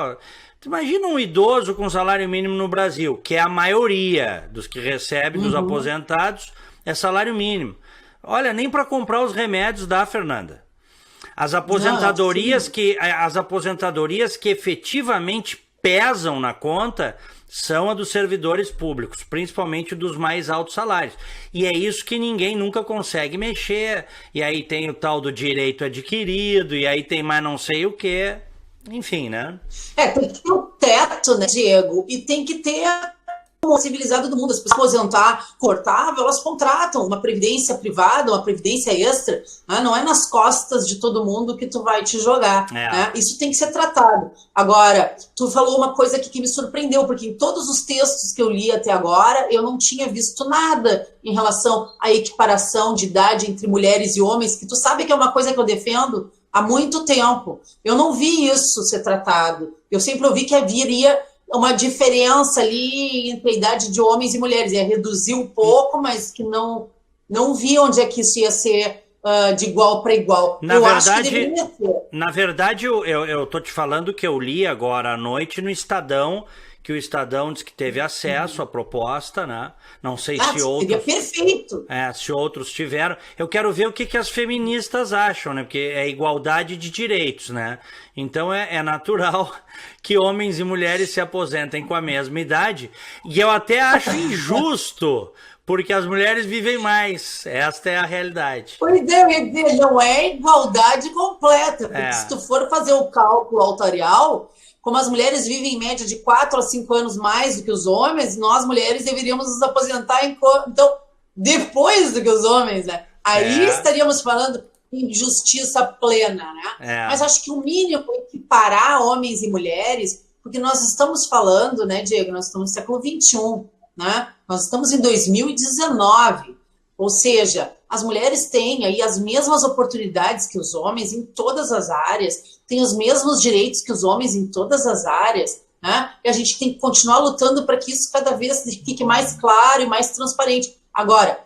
C: Imagina um idoso com salário mínimo no Brasil, que é a maioria dos que recebem, dos aposentados, é salário mínimo. Olha, nem para comprar os remédios dá, Fernanda. As aposentadorias que efetivamente pesam na conta são a dos servidores públicos, principalmente dos mais altos salários. E é isso que ninguém nunca consegue mexer. E aí tem o tal do direito adquirido, e aí tem mais não sei o quê. Enfim, né?
D: Tem que ter um teto, né, Diego? E tem que ter como civilizado do mundo. As pessoas aposentar cortável, elas contratam uma previdência privada, uma previdência extra, né? Não é nas costas de todo mundo que tu vai te jogar. Né? Isso tem que ser tratado. Agora, tu falou uma coisa aqui que me surpreendeu, porque em todos os textos que eu li até agora, eu não tinha visto nada em relação à equiparação de idade entre mulheres e homens, que tu sabe que é uma coisa que eu defendo há muito tempo. Eu não vi isso ser tratado. Eu sempre ouvi que haveria uma diferença ali entre a idade de homens e mulheres. Ia reduzir um pouco, mas que não vi onde é que isso ia ser de igual para igual.
C: Acho que deveria ser. Na verdade, eu tô te falando que eu li agora à noite no Estadão, que o Estadão diz que teve acesso à proposta, né? Não sei se outros...
D: Seria perfeito.
C: Se outros tiveram. Eu quero ver o que as feministas acham, né? Porque é igualdade de direitos, né? Então é natural que homens e mulheres se aposentem com a mesma idade. E eu até acho injusto, porque as mulheres vivem mais. Esta é a realidade.
D: Pois é, eu ia dizer, não é igualdade completa. Porque se tu for fazer o cálculo autorial, como as mulheres vivem em média de 4 a 5 anos mais do que os homens, nós mulheres deveríamos nos aposentar então, depois do que os homens, né? Aí estaríamos falando em justiça plena, né? Mas acho que o mínimo é equiparar homens e mulheres, porque nós estamos falando, né, Diego, nós estamos no século XXI, né? Nós estamos em 2019, ou seja, as mulheres têm aí as mesmas oportunidades que os homens em todas as áreas, têm os mesmos direitos que os homens em todas as áreas, né? E a gente tem que continuar lutando para que isso cada vez fique mais claro e mais transparente. Agora,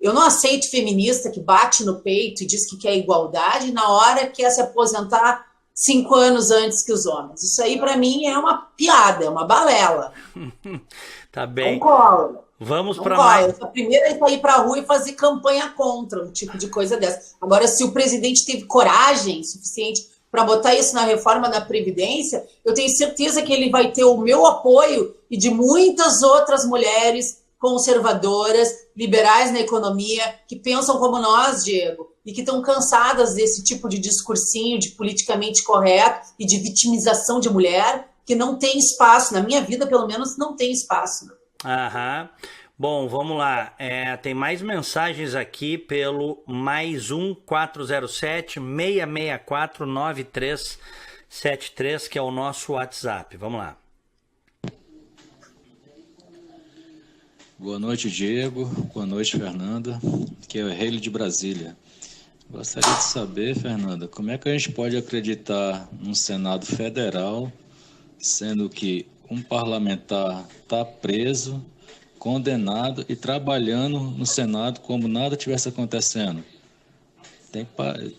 D: Eu não aceito feminista que bate no peito e diz que quer igualdade na hora que quer se aposentar 5 anos antes que os homens. Isso aí, para mim, é uma piada, é uma balela.
C: Tá bem.
D: Não cola.
C: Vamos
D: Não
C: para
D: cola.
C: mais.
D: A primeira é sair para a rua e fazer campanha contra um tipo de coisa dessa. Agora, se o presidente teve coragem suficiente para botar isso na reforma da Previdência, eu tenho certeza que ele vai ter o meu apoio e de muitas outras mulheres conservadoras, liberais na economia, que pensam como nós, Diego, e que estão cansadas desse tipo de discursinho de politicamente correto e de vitimização de mulher, que não tem espaço. Na minha vida, pelo menos, não tem espaço.
C: Aham. Bom, vamos lá. Tem mais mensagens aqui pelo +1 407 664 9373, que é o nosso WhatsApp. Vamos lá.
H: Boa noite, Diego. Boa noite, Fernanda. Aqui é o Reile de Brasília. Gostaria de saber, Fernanda, como é que a gente pode acreditar num Senado Federal, sendo que um parlamentar está preso, condenado e trabalhando no Senado como nada tivesse acontecendo?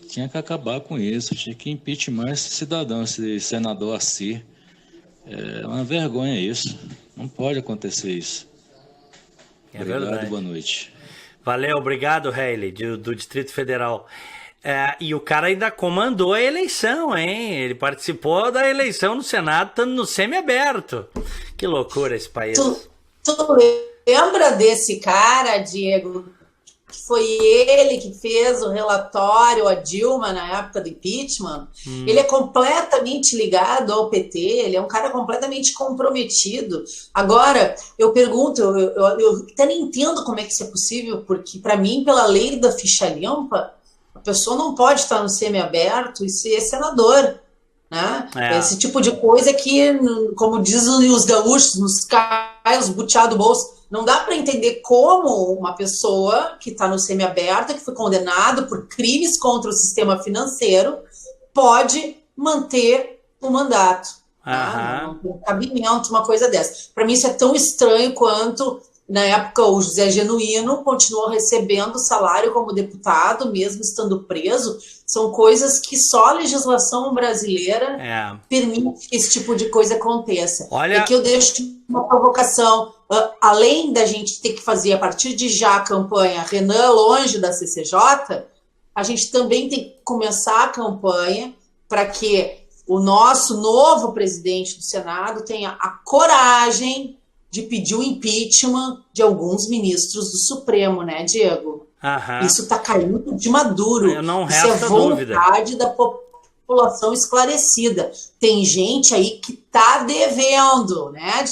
H: Tinha que acabar com isso, tinha que impeachment esse cidadão, esse senador Assir. É uma vergonha isso, não pode acontecer isso. Obrigado,
C: verdade.
H: Boa noite.
C: Valeu, obrigado, Hayley, do Distrito Federal. E o cara ainda comandou a eleição, hein? Ele participou da eleição no Senado, estando no semiaberto. Que loucura esse país.
D: Tu lembra desse cara, Diego? Que foi ele que fez o relatório a Dilma na época do impeachment. Ele é completamente ligado ao PT, ele é um cara completamente comprometido. Agora, eu pergunto, eu até nem entendo como é que isso é possível, porque, para mim, pela lei da ficha limpa, a pessoa não pode estar no semiaberto e ser senador. Né? Esse tipo de coisa que, como dizem os gaúchos, nos cai os butiá do bolso. Não dá para entender como uma pessoa que está no semiaberto, que foi condenado por crimes contra o sistema financeiro, pode manter o mandato. Tá? Não tem cabimento uma coisa dessa. Para mim isso é tão estranho quanto, na época, o José Genuíno continuou recebendo salário como deputado, mesmo estando preso. São coisas que só a legislação brasileira permite que esse tipo de coisa aconteça.
C: Olha...
D: Aqui eu deixo uma provocação. Além da gente ter que fazer, a partir de já, a campanha Renan longe da CCJ, a gente também tem que começar a campanha para que o nosso novo presidente do Senado tenha a coragem de pedir o impeachment de alguns ministros do Supremo, né, Diego? Isso está caindo de maduro. Isso é vontade da população esclarecida. Tem gente aí que está devendo, né,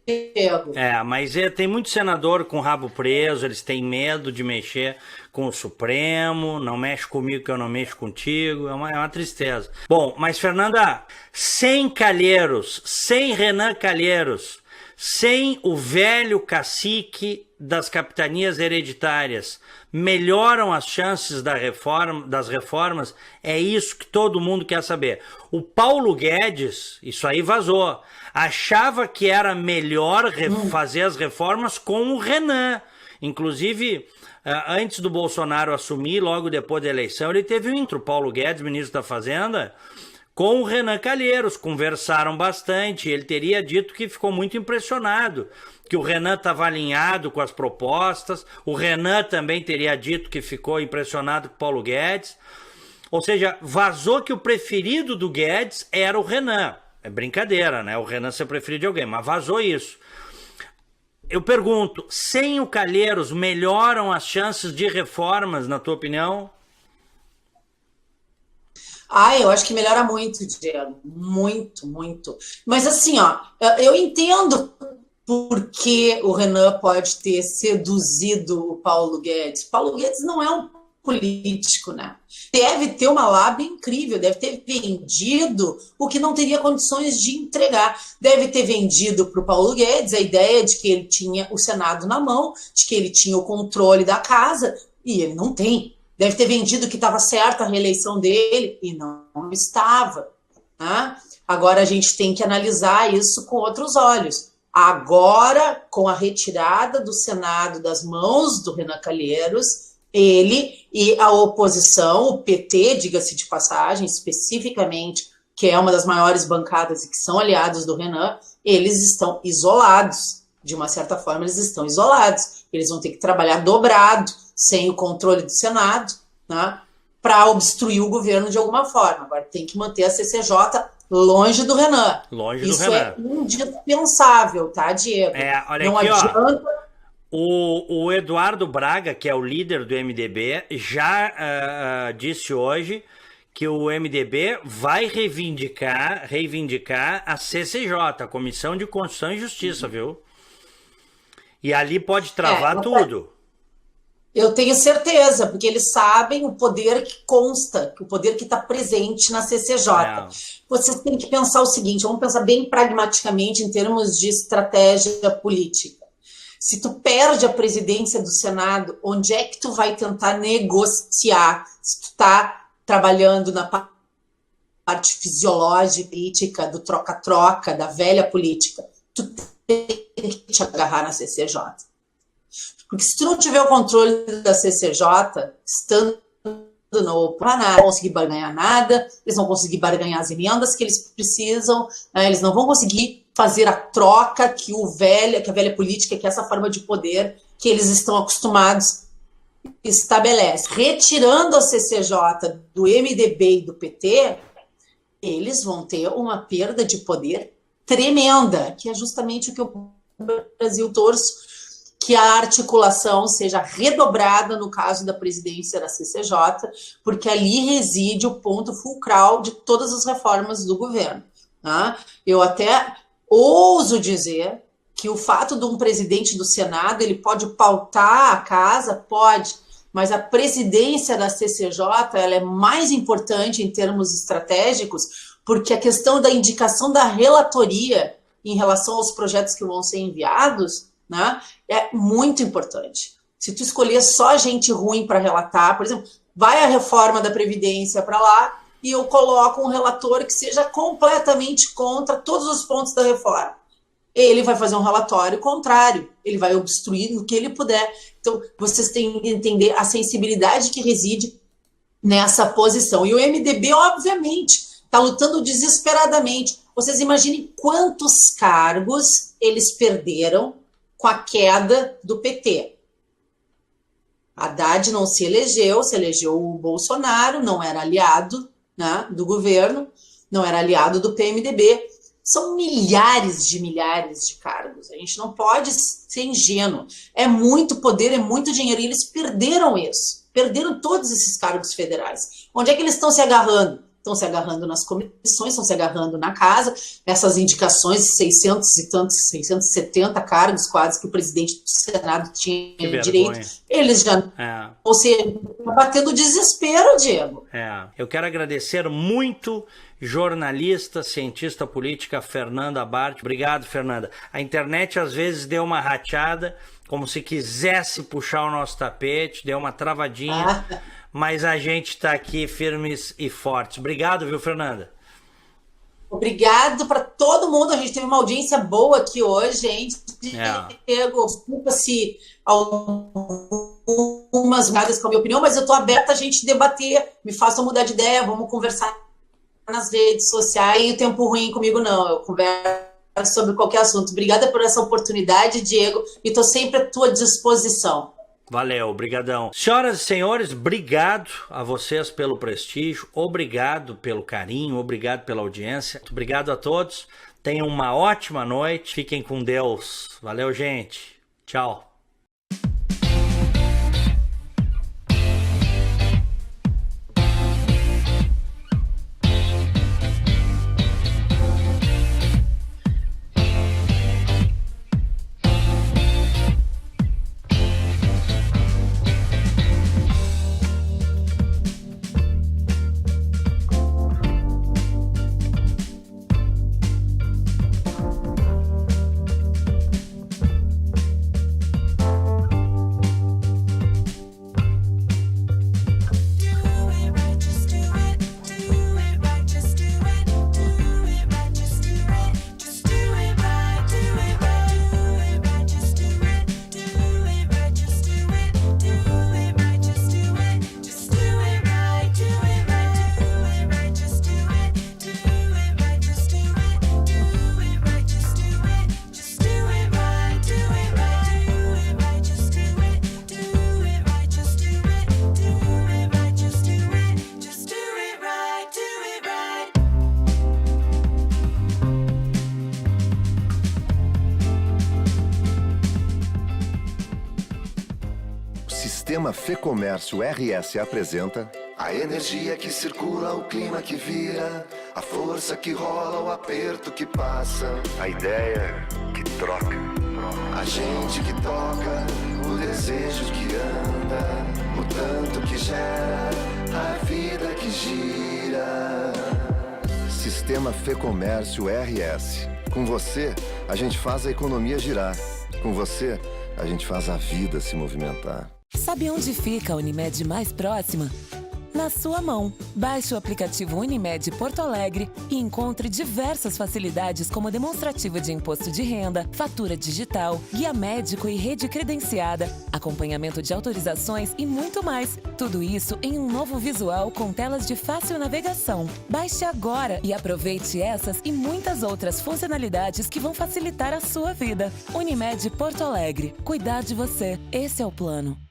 D: Diego?
C: Mas tem muito senador com o rabo preso, eles têm medo de mexer com o Supremo, não mexe comigo que eu não mexo contigo, é uma tristeza. Bom, mas Fernanda, sem Calheiros, sem Renan Calheiros, sem o velho cacique das capitanias hereditárias, melhoram as chances das reformas? É isso que todo mundo quer saber. O Paulo Guedes, isso aí vazou, achava que era melhor fazer as reformas com o Renan. Inclusive, antes do Bolsonaro assumir, logo depois da eleição, ele teve um encontro, Paulo Guedes, ministro da Fazenda, com o Renan Calheiros, conversaram bastante, ele teria dito que ficou muito impressionado, que o Renan estava alinhado com as propostas, o Renan também teria dito que ficou impressionado com o Paulo Guedes, ou seja, vazou que o preferido do Guedes era o Renan. É brincadeira, né? O Renan ser preferido de alguém, mas vazou isso. Eu pergunto, sem o Calheiros, melhoram as chances de reformas, na tua opinião?
D: Eu acho que melhora muito, Diego. Muito, muito. Mas assim, eu entendo porque o Renan pode ter seduzido o Paulo Guedes. Paulo Guedes não é um político, né? Deve ter uma lábia incrível, deve ter vendido o que não teria condições de entregar. Deve ter vendido para o Paulo Guedes a ideia de que ele tinha o Senado na mão, de que ele tinha o controle da casa, e ele não tem. Deve ter vendido que estava certa a reeleição dele, e não estava. Né? Agora a gente tem que analisar isso com outros olhos. Agora, com a retirada do Senado das mãos do Renan Calheiros, ele e a oposição, o PT, diga-se de passagem, especificamente, que é uma das maiores bancadas e que são aliados do Renan, eles estão isolados. De uma certa forma, eles estão isolados. Eles vão ter que trabalhar dobrado, sem o controle do Senado, né, para obstruir o governo de alguma forma. Agora tem que manter a CCJ longe do Renan.
C: Longe
D: Isso
C: do Renan.
D: é indispensável, tá, Diego?
C: Olha
D: não
C: aqui,
D: adianta...
C: O Eduardo Braga, que é o líder do MDB, já disse hoje que o MDB vai reivindicar a CCJ, a Comissão de Constituição e Justiça, viu? E ali pode travar tudo.
D: Eu tenho certeza, porque eles sabem o poder que consta, o poder que está presente na CCJ. Vocês têm que pensar o seguinte, vamos pensar bem pragmaticamente em termos de estratégia política. Se tu perde a presidência do Senado, onde é que tu vai tentar negociar? Se tu está trabalhando na parte fisiológica, política, do troca-troca, da velha política, tu tem que te agarrar na CCJ. Porque se tu não tiver o controle da CCJ, estando no Paraná, não vão conseguir barganhar nada, eles não vão conseguir barganhar as emendas que eles precisam, né, eles não vão conseguir fazer a troca que a velha política, que é essa forma de poder que eles estão acostumados, estabelece. Retirando a CCJ do MDB e do PT, eles vão ter uma perda de poder tremenda, que é justamente o que o Brasil torce, que a articulação seja redobrada no caso da presidência da CCJ, porque ali reside o ponto fulcral de todas as reformas do governo. Né? Eu até ouso dizer que o fato de um presidente do Senado, ele pode pautar a casa, pode, mas a presidência da CCJ ela é mais importante em termos estratégicos, porque a questão da indicação da relatoria em relação aos projetos que vão ser enviados, né, é muito importante. Se tu escolher só gente ruim para relatar, por exemplo, vai a reforma da Previdência para lá e eu coloco um relator que seja completamente contra todos os pontos da reforma. Ele vai fazer um relatório contrário, ele vai obstruir no que ele puder. Então, vocês têm que entender a sensibilidade que reside nessa posição. E o MDB, obviamente, está lutando desesperadamente. Vocês imaginem quantos cargos eles perderam com a queda do PT. Haddad não se elegeu o Bolsonaro, não era aliado, né, do governo, não era aliado do PMDB. São milhares de cargos. A gente não pode ser ingênuo. É muito poder, é muito dinheiro. E eles perderam isso. Perderam todos esses cargos federais. Onde é que eles estão se agarrando? Estão se agarrando nas comissões, estão se agarrando na casa. Essas indicações de 670 cargos quase que o presidente do Senado tinha direito. Eles já... Ou seja, está batendo desespero, Diego.
C: Eu quero agradecer muito jornalista, cientista política Fernanda Bart. Obrigado, Fernanda. A internet às vezes deu uma rateada, como se quisesse puxar o nosso tapete, deu uma travadinha, mas a gente está aqui firmes e fortes. Obrigado, viu, Fernanda?
D: Obrigado para todo mundo. A gente teve uma audiência boa aqui hoje, gente. Desculpa se algumas gadas com a minha opinião, mas eu estou aberta a gente debater. Me façam mudar de ideia, vamos conversar nas redes sociais. E o tempo ruim comigo não, eu converso sobre qualquer assunto. Obrigada por essa oportunidade, Diego, e estou sempre à tua disposição.
C: Valeu, brigadão. Senhoras e senhores, obrigado a vocês pelo prestígio, obrigado pelo carinho, obrigado pela audiência, obrigado a todos. Tenham uma ótima noite, fiquem com Deus. Valeu, gente. Tchau.
A: Sistema Fê Comércio RS apresenta a energia que circula, o clima que vira, a força que rola, o aperto que passa, a ideia que troca, a gente que toca, o desejo que anda, o tanto que gera, a vida que gira. Sistema Fê Comércio RS. Com você, a gente faz a economia girar. Com você, a gente faz a vida se movimentar.
B: Sabe onde fica a Unimed mais próxima? Na sua mão. Baixe o aplicativo Unimed Porto Alegre e encontre diversas facilidades como demonstrativo de imposto de renda, fatura digital, guia médico e rede credenciada, acompanhamento de autorizações e muito mais. Tudo isso em um novo visual com telas de fácil navegação. Baixe agora e aproveite essas e muitas outras funcionalidades que vão facilitar a sua vida. Unimed Porto Alegre. Cuidar de você. Esse é o plano.